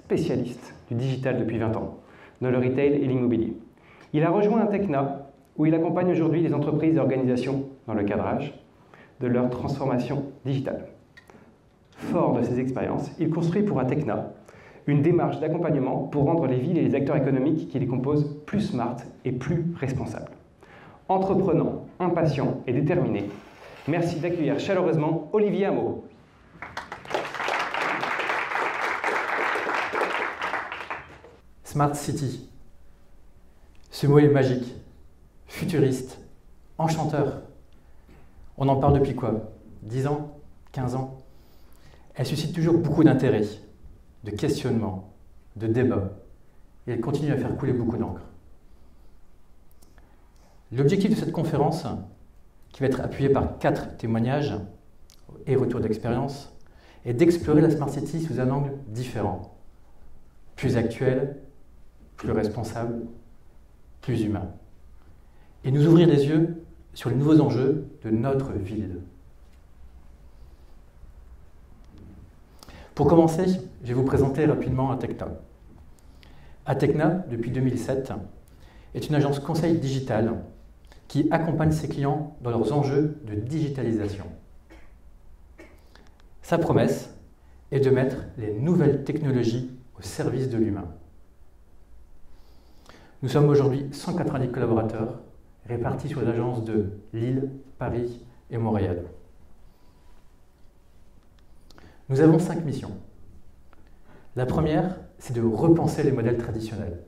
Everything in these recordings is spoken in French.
spécialiste du digital depuis 20 ans, dans le retail et l'immobilier. Il a rejoint Atecna, où il accompagne aujourd'hui les entreprises et organisations dans le cadrage de leur transformation digitale. Fort de ces expériences, il construit pour Atecna une démarche d'accompagnement pour rendre les villes et les acteurs économiques qui les composent plus smart et plus responsables. Entreprenant, impatient et déterminé, merci d'accueillir chaleureusement Olivier Hameau. Smart City. Ce mot est magique, futuriste, enchanteur. On en parle depuis quoi? 10 ans? 15 ans? Elle suscite toujours beaucoup d'intérêt, de questionnements, de débats, et elle continue à faire couler beaucoup d'encre. L'objectif de cette conférence, qui va être appuyée par 4 témoignages et retours d'expérience, est d'explorer la Smart City sous un angle différent, plus actuel, plus responsable, plus humain, et nous ouvrir les yeux sur les nouveaux enjeux de notre ville. Pour commencer, je vais vous présenter rapidement Atecna. Atecna, depuis 2007, est une agence conseil digital qui accompagne ses clients dans leurs enjeux de digitalisation. Sa promesse est de mettre les nouvelles technologies au service de l'humain. Nous sommes aujourd'hui 190 collaborateurs répartis sur les agences de Lille, Paris et Montréal. Nous avons 5 missions. La première, c'est de repenser les modèles traditionnels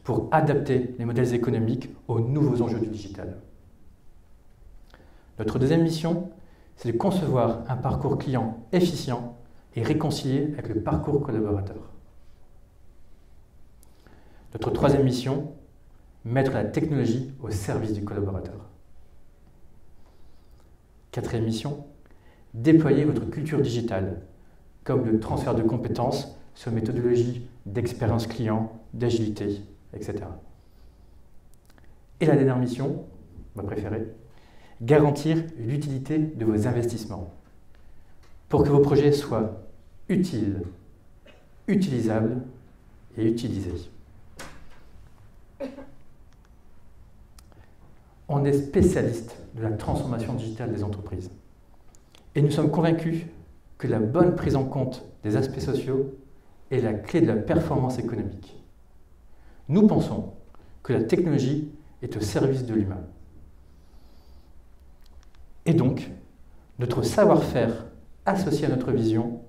pour adapter les modèles économiques aux nouveaux enjeux du digital. Notre deuxième mission, c'est de concevoir un parcours client efficient et réconcilié avec le parcours collaborateur. Notre troisième mission, mettre la technologie au service du collaborateur. Quatrième mission, déployer votre culture digitale, comme le transfert de compétences sur méthodologie d'expérience client, d'agilité, etc. Et la dernière mission, ma préférée, garantir l'utilité de vos investissements pour que vos projets soient utiles, utilisables et utilisés. On est spécialiste de la transformation digitale des entreprises. Et nous sommes convaincus que la bonne prise en compte des aspects sociaux est la clé de la performance économique. Nous pensons que la technologie est au service de l'humain. Et donc, notre savoir-faire associé à notre vision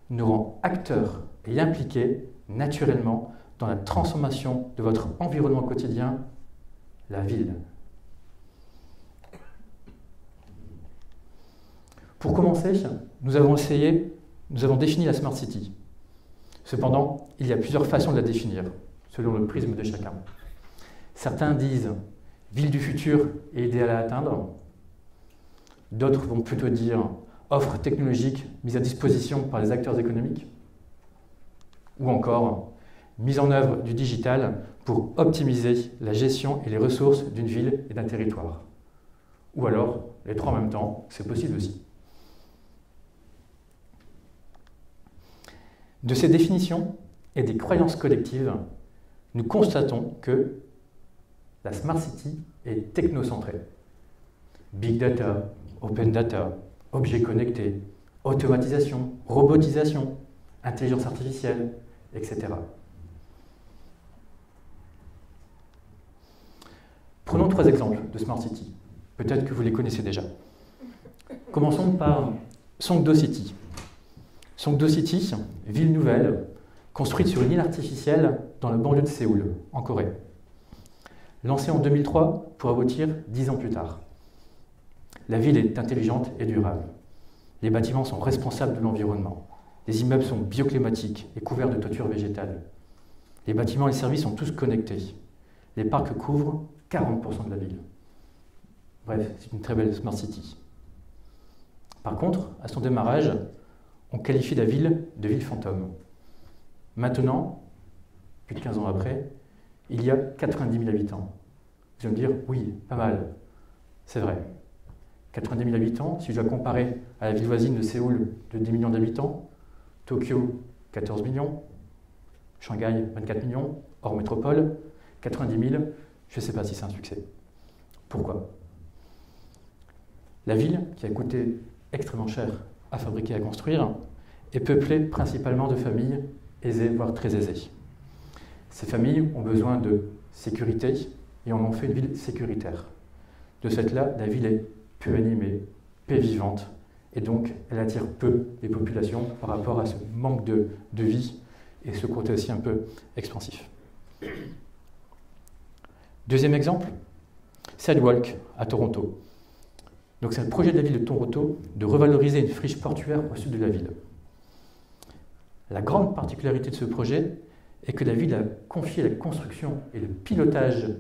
nous rend acteurs et impliqués naturellement dans la transformation de votre environnement quotidien, la ville. Pour commencer, nous avons défini la Smart City. Cependant, il y a plusieurs façons de la définir, selon le prisme de chacun. Certains disent « ville du futur et idéale à atteindre ». D'autres vont plutôt dire « offre technologique mise à disposition par les acteurs économiques ». Ou encore « mise en œuvre du digital pour optimiser la gestion et les ressources d'une ville et d'un territoire ». Ou alors, les trois en même temps, c'est possible aussi. De ces définitions et des croyances collectives, nous constatons que la Smart City est technocentrée. Big data, open data, objets connectés, automatisation, robotisation, intelligence artificielle, etc. Prenons 3 exemples de Smart City. Peut-être que vous les connaissez déjà. Commençons par Songdo City. Songdo City, ville nouvelle, construite sur une île artificielle dans la banlieue de Séoul, en Corée. Lancée en 2003 pour aboutir 10 ans plus tard. La ville est intelligente et durable. Les bâtiments sont responsables de l'environnement. Les immeubles sont bioclimatiques et couverts de toitures végétales. Les bâtiments et les services sont tous connectés. Les parcs couvrent 40% de la ville. Bref, c'est une très belle Smart City. Par contre, à son démarrage, on qualifie la ville de ville fantôme. Maintenant, plus de 15 ans après, il y a 90 000 habitants. Vous allez me dire, oui, pas mal. C'est vrai. 90 000 habitants, si je dois comparer à la ville voisine de Séoul de 10 millions d'habitants, Tokyo, 14 millions, Shanghai, 24 millions, hors métropole, 90 000, je ne sais pas si c'est un succès. Pourquoi? La ville, qui a coûté extrêmement cher à fabriquer et à construire, est peuplée principalement de familles aisées, voire très aisées. Ces familles ont besoin de sécurité et en ont fait une ville sécuritaire. De ce fait-là, la ville est peu animée, peu vivante, et donc elle attire peu les populations par rapport à ce manque de vie et ce côté aussi un peu expansif. Deuxième exemple, Sidewalk à Toronto. Donc c'est un projet de la ville de Toronto de revaloriser une friche portuaire au sud de la ville. La grande particularité de ce projet est que la ville a confié la construction et le pilotage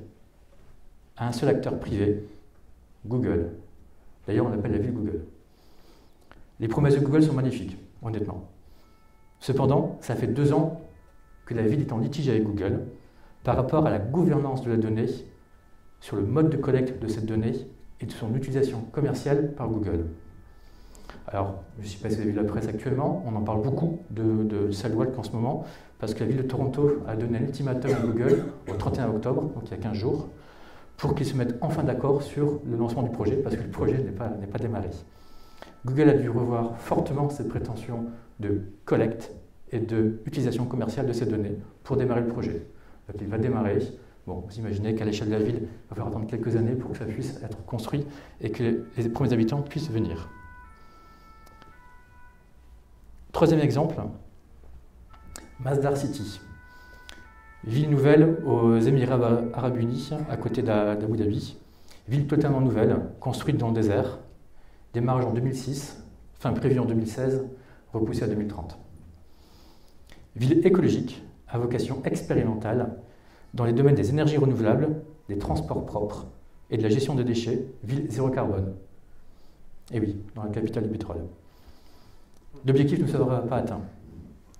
à un seul acteur privé, Google. D'ailleurs, on l'appelle la ville Google. Les promesses de Google sont magnifiques, honnêtement. Cependant, ça fait 2 ans que la ville est en litige avec Google par rapport à la gouvernance de la donnée, sur le mode de collecte de cette donnée et de son utilisation commerciale par Google. Alors, je ne sais pas si vous avez vu la presse actuellement, on en parle beaucoup de Sidewalk en ce moment, parce que la ville de Toronto a donné un ultimatum à Google au 31 octobre, donc il y a 15 jours, pour qu'ils se mettent enfin d'accord sur le lancement du projet, parce que le projet n'est pas démarré. Google a dû revoir fortement ses prétentions de collecte et d'utilisation commerciale de ces données pour démarrer le projet. Donc il va démarrer. Bon, vous imaginez qu'à l'échelle de la ville, il va falloir attendre quelques années pour que ça puisse être construit et que les premiers habitants puissent venir. Troisième exemple, Masdar City. Ville nouvelle aux Émirats Arabes Unis, à côté d'Abu Dhabi. Ville totalement nouvelle, construite dans le désert. Démarrage en 2006, fin prévue en 2016, repoussée à 2030. Ville écologique, à vocation expérimentale, dans les domaines des énergies renouvelables, des transports propres et de la gestion des déchets, ville zéro carbone. Et oui, dans la capitale du pétrole. L'objectif ne sera pas atteint.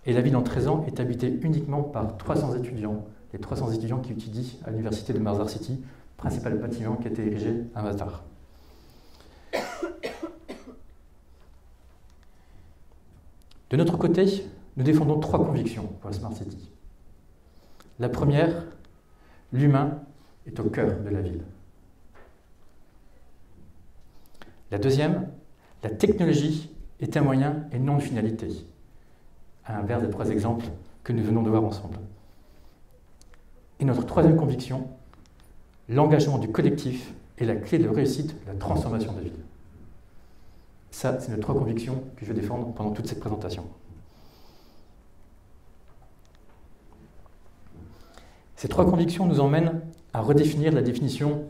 Et la ville en 13 ans est habitée uniquement par 300 étudiants, les 300 étudiants qui étudient à l'université de Masdar City, principal bâtiment qui a été érigé à Masdar. De notre côté, nous défendons 3 convictions pour la Smart City. La première, l'humain est au cœur de la ville. La deuxième, la technologie est un moyen et non une finalité, à l'inverse des 3 exemples que nous venons de voir ensemble. Et notre troisième conviction, l'engagement du collectif est la clé de réussite de la transformation de la ville. Ça, c'est nos 3 convictions que je vais défendre pendant toute cette présentation. Ces 3 convictions nous emmènent à redéfinir la définition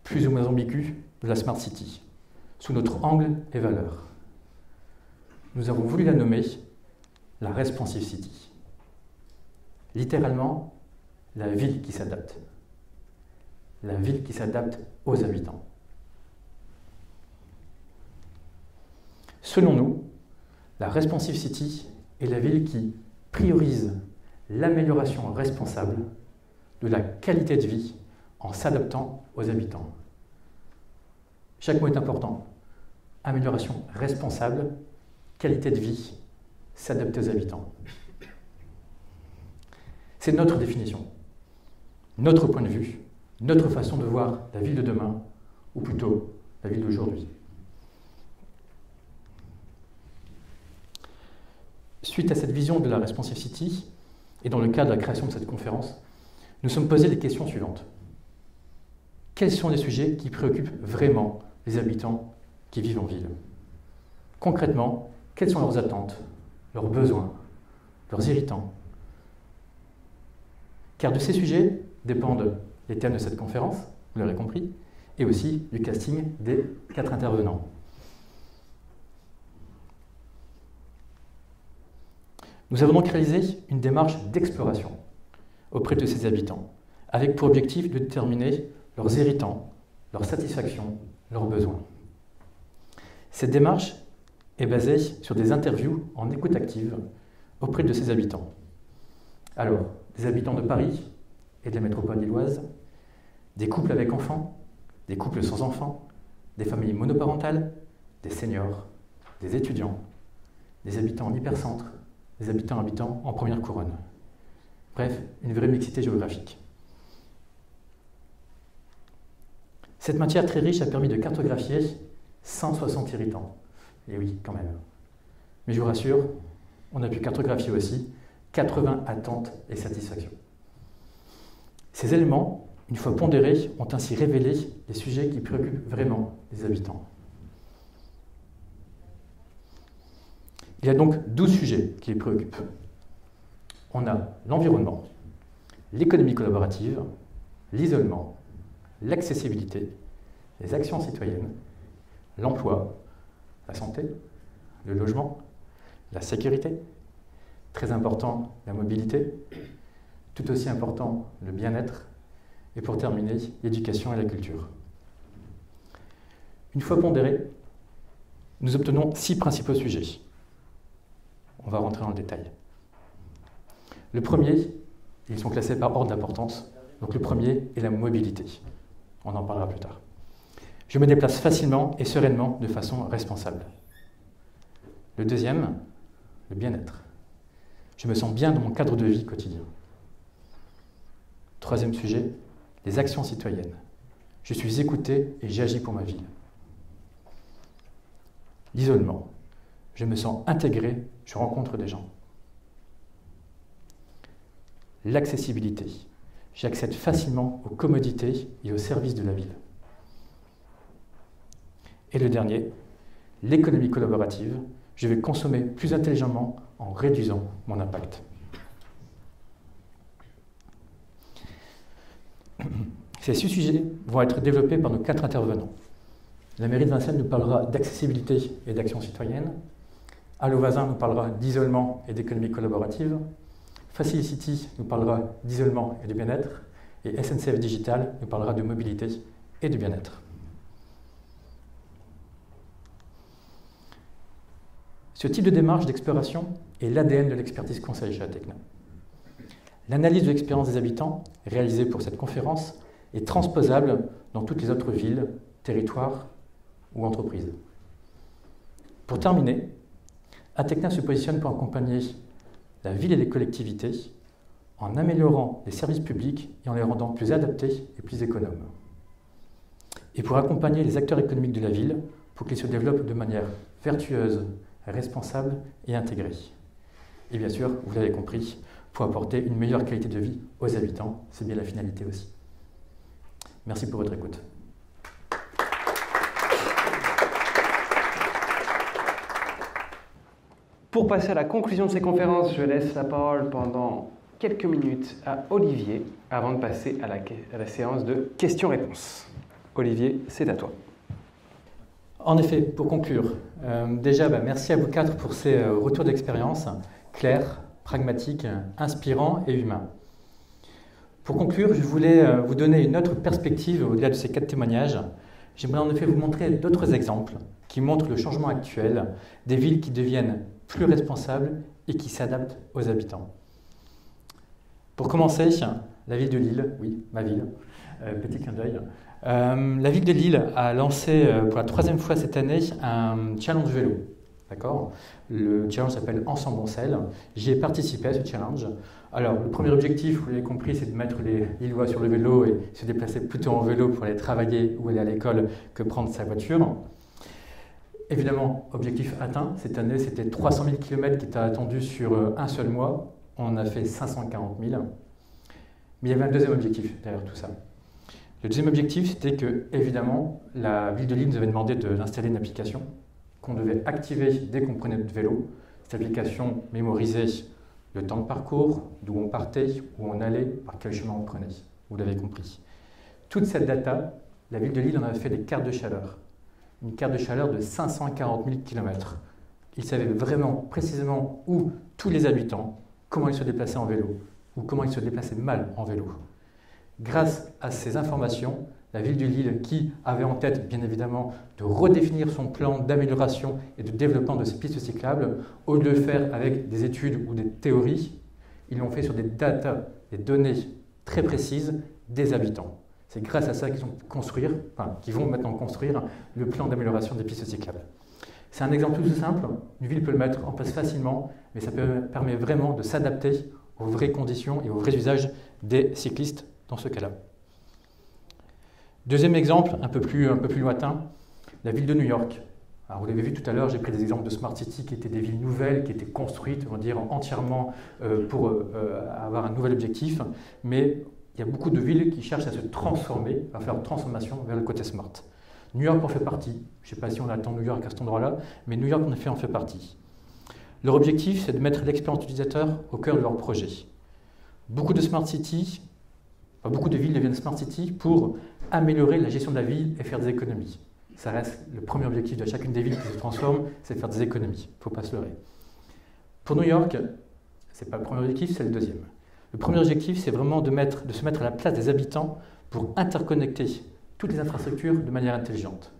plus ou moins ambiguë de la Smart City, sous notre angle et valeur. Nous avons voulu la nommer la Responsive City. Littéralement, la ville qui s'adapte. La ville qui s'adapte aux habitants. Selon nous, la Responsive City est la ville qui priorise l'amélioration responsable de la qualité de vie en s'adaptant aux habitants. Chaque mot est important. Amélioration responsable, qualité de vie, s'adapter aux habitants. C'est notre définition, notre point de vue, notre façon de voir la ville de demain, ou plutôt la ville d'aujourd'hui. Suite à cette vision de la Responsive City, et dans le cadre de la création de cette conférence, nous sommes posés les questions suivantes. Quels sont les sujets qui préoccupent vraiment les habitants qui vivent en ville? Concrètement, quelles sont leurs attentes, leurs besoins, leurs irritants? Car de ces sujets dépendent les thèmes de cette conférence, vous l'aurez compris, et aussi du casting des 4 intervenants. Nous avons donc réalisé une démarche d'exploration auprès de ces habitants, avec pour objectif de déterminer leurs irritants, leurs satisfactions, leurs besoins. Cette démarche est basée sur des interviews en écoute active auprès de ces habitants. Alors, des habitants de Paris et de la métropole lilloise, des couples avec enfants, des couples sans enfants, des familles monoparentales, des seniors, des étudiants, des habitants en hypercentre, des habitants en première couronne. Bref, une vraie mixité géographique. Cette matière très riche a permis de cartographier 160 irritants. Et oui, quand même. Mais je vous rassure, on a pu cartographier aussi 80 attentes et satisfactions. Ces éléments, une fois pondérés, ont ainsi révélé les sujets qui préoccupent vraiment les habitants. Il y a donc 12 sujets qui les préoccupent. On a l'environnement, l'économie collaborative, l'isolement, l'accessibilité, les actions citoyennes, l'emploi, la santé, le logement, la sécurité, très important, la mobilité, tout aussi important, le bien-être, et pour terminer, l'éducation et la culture. Une fois pondérés, nous obtenons 6 principaux sujets. On va rentrer dans le détail. Le premier, ils sont classés par ordre d'importance, donc le premier est la mobilité. On en parlera plus tard. Je me déplace facilement et sereinement de façon responsable. Le deuxième, le bien-être. Je me sens bien dans mon cadre de vie quotidien. Troisième sujet, les actions citoyennes. Je suis écouté et j'agis pour ma ville. L'isolement. Je me sens intégré, je rencontre des gens. L'accessibilité. J'accède facilement aux commodités et aux services de la ville. Et le dernier, l'économie collaborative. Je vais consommer plus intelligemment en réduisant mon impact. Ces 6 sujets vont être développés par nos 4 intervenants. La mairie de Vincennes nous parlera d'accessibilité et d'action citoyenne. Allo Voisin nous parlera d'isolement et d'économie collaborative. Facilicity nous parlera d'isolement et de bien-être. Et SNCF Digital nous parlera de mobilité et de bien-être. Ce type de démarche d'exploration est l'ADN de l'expertise conseil chez Atecna. L'analyse de l'expérience des habitants, réalisée pour cette conférence, est transposable dans toutes les autres villes, territoires ou entreprises. Pour terminer, Atecna se positionne pour accompagner la ville et les collectivités en améliorant les services publics et en les rendant plus adaptés et plus économes. Et pour accompagner les acteurs économiques de la ville pour qu'ils se développent de manière vertueuse, responsable et intégrée. Et bien sûr, vous l'avez compris, pour apporter une meilleure qualité de vie aux habitants, c'est bien la finalité aussi. Merci pour votre écoute. Pour passer à la conclusion de ces conférences, je laisse la parole pendant quelques minutes à Olivier avant de passer à la séance de questions-réponses. Olivier, c'est à toi. En effet, pour conclure, déjà, merci à vous 4 pour ces retours d'expérience clairs, pragmatiques, inspirants et humains. Pour conclure, je voulais vous donner une autre perspective au-delà de ces 4 témoignages. J'aimerais en effet vous montrer d'autres exemples qui montrent le changement actuel des villes qui deviennent plus responsables et qui s'adaptent aux habitants. Pour commencer, la ville de Lille, oui, ma ville, petit clin d'œil. La ville de Lille a lancé pour la 3e fois cette année un challenge vélo. D'accord ? Le challenge s'appelle Ensemble on selle. J'y ai participé à ce challenge. Alors, le premier objectif, vous l'avez compris, c'est de mettre les Lillois sur le vélo et se déplacer plutôt en vélo pour aller travailler ou aller à l'école que prendre sa voiture. Évidemment, objectif atteint. Cette année, c'était 300 000 km qui étaient attendus sur un seul mois. On en a fait 540 000. Mais il y avait un deuxième objectif derrière tout ça. Le deuxième objectif, c'était que, évidemment, la ville de Lille nous avait demandé d'installer une application qu'on devait activer dès qu'on prenait notre vélo. Cette application mémorisait le temps de parcours, d'où on partait, où on allait, par quel chemin on prenait. Vous l'avez compris. Toute cette data, la ville de Lille en avait fait des cartes de chaleur. Une carte de chaleur de 540 000 km. Ils savaient vraiment, précisément, où tous les habitants, comment ils se déplaçaient en vélo, ou comment ils se déplaçaient mal en vélo. Grâce à ces informations, la ville de Lille, qui avait en tête, bien évidemment, de redéfinir son plan d'amélioration et de développement de ces pistes cyclables, au lieu de le faire avec des études ou des théories, ils l'ont fait sur des data, des données très précises des habitants. C'est grâce à ça qu'ils vont maintenant construire le plan d'amélioration des pistes cyclables. C'est un exemple tout simple. Une ville peut le mettre en place facilement, mais ça permet vraiment de s'adapter aux vraies conditions et aux vrais usages des cyclistes dans ce cas-là. Deuxième exemple, un peu plus lointain, la ville de New York. Alors, vous l'avez vu tout à l'heure, j'ai pris des exemples de Smart City qui étaient des villes nouvelles, qui étaient construites, on va dire, entièrement pour avoir un nouvel objectif, mais il y a beaucoup de villes qui cherchent à se transformer, à faire une transformation vers le côté smart. New York en fait partie. Je ne sais pas si on attend New York à cet endroit-là, mais New York en effet en fait partie. Leur objectif, c'est de mettre l'expérience utilisateur au cœur de leur projet. Beaucoup de Smart City, beaucoup de villes deviennent Smart City pour améliorer la gestion de la ville et faire des économies. Ça reste le premier objectif de chacune des villes qui se transforment, c'est de faire des économies. Il ne faut pas se leurrer. Pour New York, ce n'est pas le premier objectif, c'est le deuxième. Le premier objectif, c'est vraiment de se mettre à la place des habitants pour interconnecter toutes les infrastructures de manière intelligente.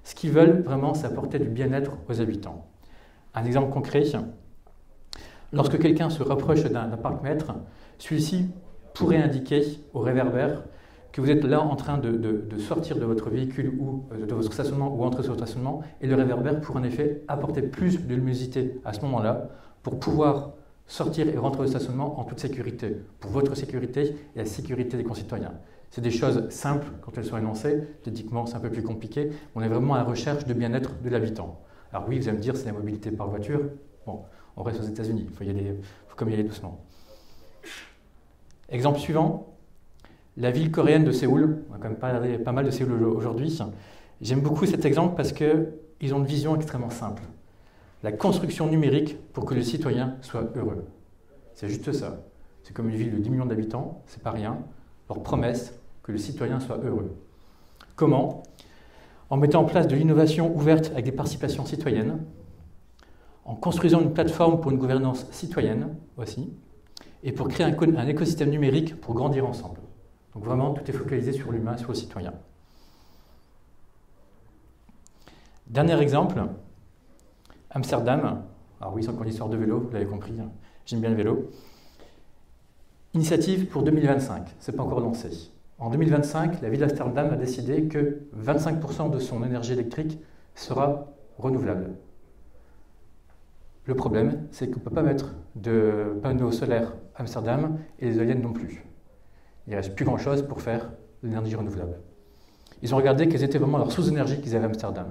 Ce qu'ils veulent vraiment, c'est apporter du bien-être aux habitants. Un exemple concret, lorsque quelqu'un se rapproche d'un parc-mètre, celui-ci pourrait indiquer au réverbère que vous êtes là en train de sortir de votre véhicule ou de votre stationnement ou entrer sur votre stationnement, et le réverbère pourrait en effet apporter plus de luminosité à ce moment-là pour pouvoir sortir et rentrer au stationnement en toute sécurité, pour votre sécurité et la sécurité des concitoyens. C'est des choses simples quand elles sont énoncées, techniquement c'est un peu plus compliqué, on est vraiment à la recherche de bien-être de l'habitant. Alors oui, vous allez me dire, c'est la mobilité par voiture, bon, on reste aux États-Unis, il faut comme y aller doucement. Exemple suivant, la ville coréenne de Séoul, on va quand même parler pas mal de Séoul aujourd'hui. J'aime beaucoup cet exemple parce qu'ils ont une vision extrêmement simple. La construction numérique pour que le citoyen soit heureux. C'est juste ça. C'est comme une ville de 10 millions d'habitants, c'est pas rien. Leur promesse, que le citoyen soit heureux. Comment ? En mettant en place de l'innovation ouverte avec des participations citoyennes, en construisant une plateforme pour une gouvernance citoyenne aussi, et pour créer un écosystème numérique pour grandir ensemble. Donc vraiment, tout est focalisé sur l'humain, sur le citoyen. Dernier exemple, Amsterdam. Alors oui, c'est encore une histoire de vélo, vous l'avez compris, j'aime bien le vélo. Initiative pour 2025, ce n'est pas encore lancé. En 2025, la ville d'Amsterdam a décidé que 25% de son énergie électrique sera renouvelable. Le problème, c'est qu'on ne peut pas mettre de panneaux solaires à Amsterdam et les éoliennes non plus. Il ne reste plus grand-chose pour faire de l'énergie renouvelable. Ils ont regardé quelles étaient vraiment leurs sources d'énergie qu'ils avaient à Amsterdam.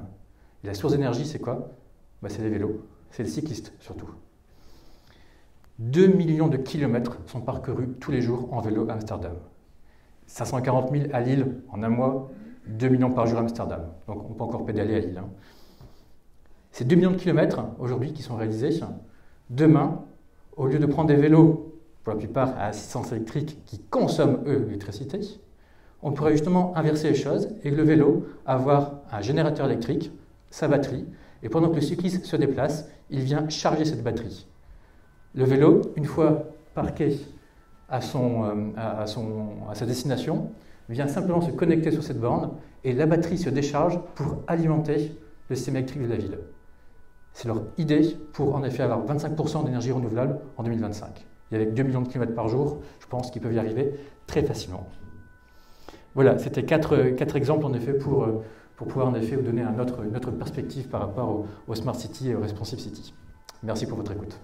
Et la source d'énergie, c'est quoi ? C'est les vélos, c'est les cyclistes surtout. 2 millions de kilomètres sont parcourus tous les jours en vélo à Amsterdam. 540 000 à Lille en un mois, 2 millions par jour à Amsterdam. Donc on peut encore pédaler à Lille. Ces 2 millions de kilomètres aujourd'hui qui sont réalisés, demain, au lieu de prendre des vélos, pour la plupart à assistance électrique, qui consomment eux l'électricité, on pourrait justement inverser les choses et le vélo avoir un générateur électrique, sa batterie, et pendant que le cycliste se déplace, il vient charger cette batterie. Le vélo, une fois parqué à sa destination, vient simplement se connecter sur cette borne et la batterie se décharge pour alimenter le système électrique de la ville. C'est leur idée pour en effet avoir 25% d'énergie renouvelable en 2025. Et avec 2 millions de kilomètres par jour, je pense qu'ils peuvent y arriver très facilement. Voilà, c'était quatre exemples en effet pour pouvoir en effet vous donner une autre perspective par rapport au Smart City et au Responsive City. Merci pour votre écoute.